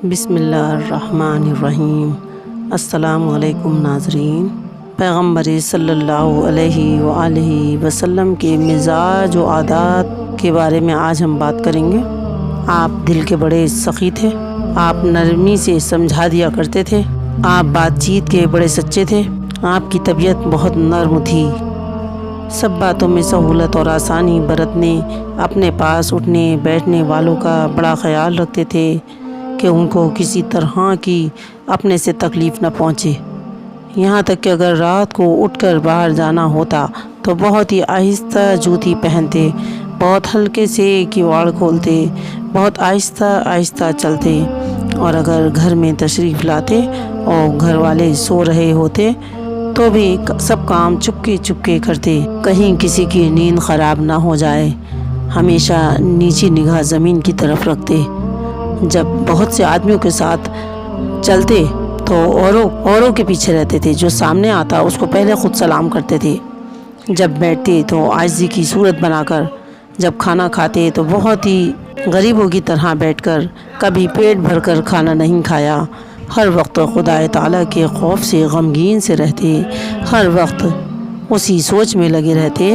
بسم اللہ الرحمن الرحیم۔ السلام علیکم ناظرین۔ پیغمبر صلی اللہ علیہ وآلہ وسلم کے مزاج و عادات کے بارے میں آج ہم بات کریں گے۔ آپ دل کے بڑے سخی تھے، آپ نرمی سے سمجھا دیا کرتے تھے، آپ بات چیت کے بڑے سچے تھے، آپ کی طبیعت بہت نرم تھی، سب باتوں میں سہولت اور آسانی برتنے، اپنے پاس اٹھنے بیٹھنے والوں کا بڑا خیال رکھتے تھے کہ ان کو کسی طرح کی اپنے سے تکلیف نہ پہنچے۔ یہاں تک کہ اگر رات کو اٹھ کر باہر جانا ہوتا تو بہت ہی آہستہ جوتی پہنتے، بہت ہلکے سے کیواڑ کھولتے، بہت آہستہ آہستہ چلتے، اور اگر گھر میں تشریف لاتے اور گھر والے سو رہے ہوتے تو بھی سب کام چپکے چپکے کرتے، کہیں کسی کی نیند خراب نہ ہو جائے۔ ہمیشہ نیچی نگاہ زمین کی طرف رکھتے۔ جب بہت سے آدمیوں کے ساتھ چلتے تو اوروں کے پیچھے رہتے تھے، جو سامنے آتا اس کو پہلے خود سلام کرتے تھے۔ جب بیٹھتے تو عاجزی کی صورت بنا کر، جب کھانا کھاتے تو بہت ہی غریبوں کی طرح بیٹھ کر، کبھی پیٹ بھر کر کھانا نہیں کھایا، ہر وقت خدا تعالیٰ کے خوف سے غمگین سے رہتے، ہر وقت اسی سوچ میں لگے رہتے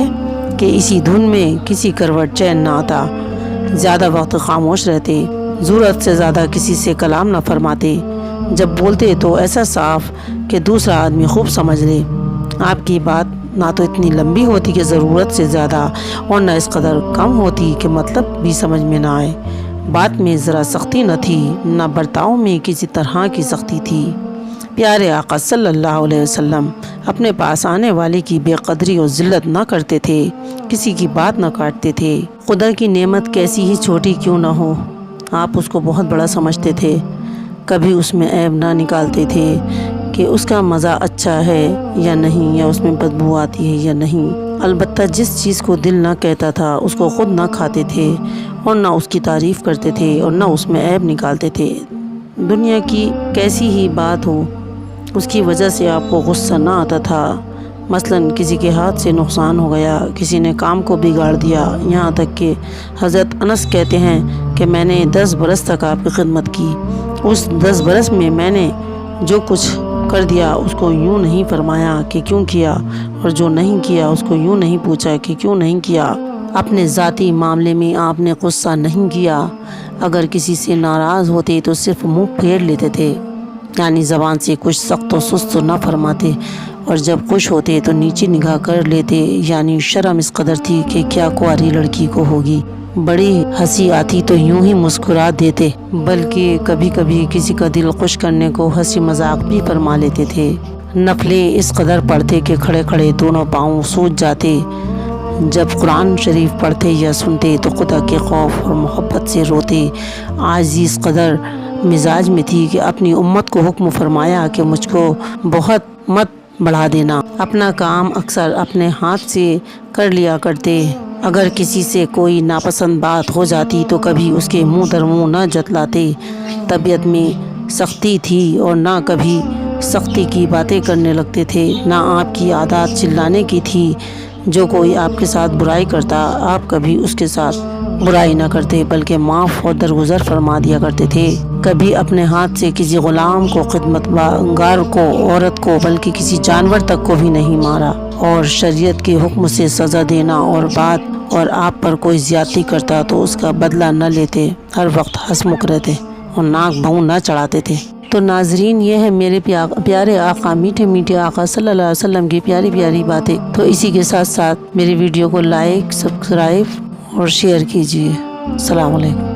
کہ اسی دھن میں کسی کروٹ چین نہ آتا، زیادہ وقت خاموش رہتے، ضرورت سے زیادہ کسی سے کلام نہ فرماتے، جب بولتے تو ایسا صاف کہ دوسرا آدمی خوب سمجھ لے۔ آپ کی بات نہ تو اتنی لمبی ہوتی کہ ضرورت سے زیادہ، اور نہ اس قدر کم ہوتی کہ مطلب بھی سمجھ میں نہ آئے۔ بات میں ذرا سختی نہ تھی، نہ برتاؤ میں کسی طرح کی سختی تھی۔ پیارے آقا صلی اللہ علیہ وسلم اپنے پاس آنے والے کی بے قدری اور ذلت نہ کرتے تھے، کسی کی بات نہ کاٹتے تھے۔ خدا کی نعمت کیسی ہی چھوٹی کیوں نہ ہو، آپ اس کو بہت بڑا سمجھتے تھے، کبھی اس میں عیب نہ نکالتے تھے کہ اس کا مزہ اچھا ہے یا نہیں، یا اس میں بدبو آتی ہے یا نہیں۔ البتہ جس چیز کو دل نہ کہتا تھا اس کو خود نہ کھاتے تھے، اور نہ اس کی تعریف کرتے تھے، اور نہ اس میں عیب نکالتے تھے۔ دنیا کی کیسی ہی بات ہو، اس کی وجہ سے آپ کو غصہ نہ آتا تھا۔ مثلاً کسی کے ہاتھ سے نقصان ہو گیا، کسی نے کام کو بگاڑ دیا، یہاں تک کہ حضرت انس کہتے ہیں کہ میں نے 10 برس تک آپ کی خدمت کی، اس 10 برس میں میں نے جو کچھ کر دیا اس کو یوں نہیں فرمایا کہ کیوں کیا، اور جو نہیں کیا اس کو یوں نہیں پوچھا کہ کیوں نہیں کیا۔ اپنے ذاتی معاملے میں آپ نے غصہ نہیں کیا، اگر کسی سے ناراض ہوتے تو صرف منہ پھیر لیتے تھے، یعنی زبان سے کچھ سخت و سست نہ فرماتے، اور جب خوش ہوتے تو نیچی نگاہ کر لیتے، یعنی شرم اس قدر تھی کہ کیا کنواری لڑکی کو ہوگی۔ بڑی ہنسی آتی تو یوں ہی مسکرا دیتے، بلکہ کبھی کبھی کسی کا دل خوش کرنے کو ہنسی مذاق بھی فرما لیتے تھے۔ نفلیں اس قدر پڑھتے کہ کھڑے کھڑے دونوں پاؤں سوج جاتے۔ جب قرآن شریف پڑھتے یا سنتے تو خدا کے خوف اور محبت سے روتے۔ عاجزی اس قدر مزاج میں تھی کہ اپنی امت کو حکم فرمایا کہ مجھ کو بہت مت بڑھا دینا۔ اپنا کام اکثر اپنے ہاتھ سے کر لیا کرتے۔ اگر کسی سے کوئی ناپسند بات ہو جاتی تو کبھی اس کے منہ در منہ نہ جتلاتے۔ طبیعت میں سختی تھی اور نہ کبھی سختی کی باتیں کرنے لگتے تھے، نہ آپ کی عادات چلانے کی تھی۔ جو کوئی آپ کے ساتھ برائی کرتا آپ کبھی اس کے ساتھ برائی نہ کرتے، بلکہ معاف اور درگزر فرما دیا کرتے تھے۔ کبھی اپنے ہاتھ سے کسی غلام کو، خدمت گار کو، عورت کو، بلکہ کسی جانور تک کو بھی نہیں مارا۔ اور شریعت کے حکم سے سزا دینا اور آپ پر کوئی زیادتی کرتا تو اس کا بدلہ نہ لیتے، ہر وقت ہنسمکھ رہتے اور ناک بھوں نہ چڑھاتے تھے۔ تو ناظرین، یہ ہے میرے پیارے آقا، میٹھے میٹھے آقا صلی اللہ علیہ وسلم کی پیاری پیاری باتیں۔ تو اسی کے ساتھ ساتھ میری ویڈیو کو لائک، سبسکرائب اور شیئر کیجیے۔ السلام علیکم۔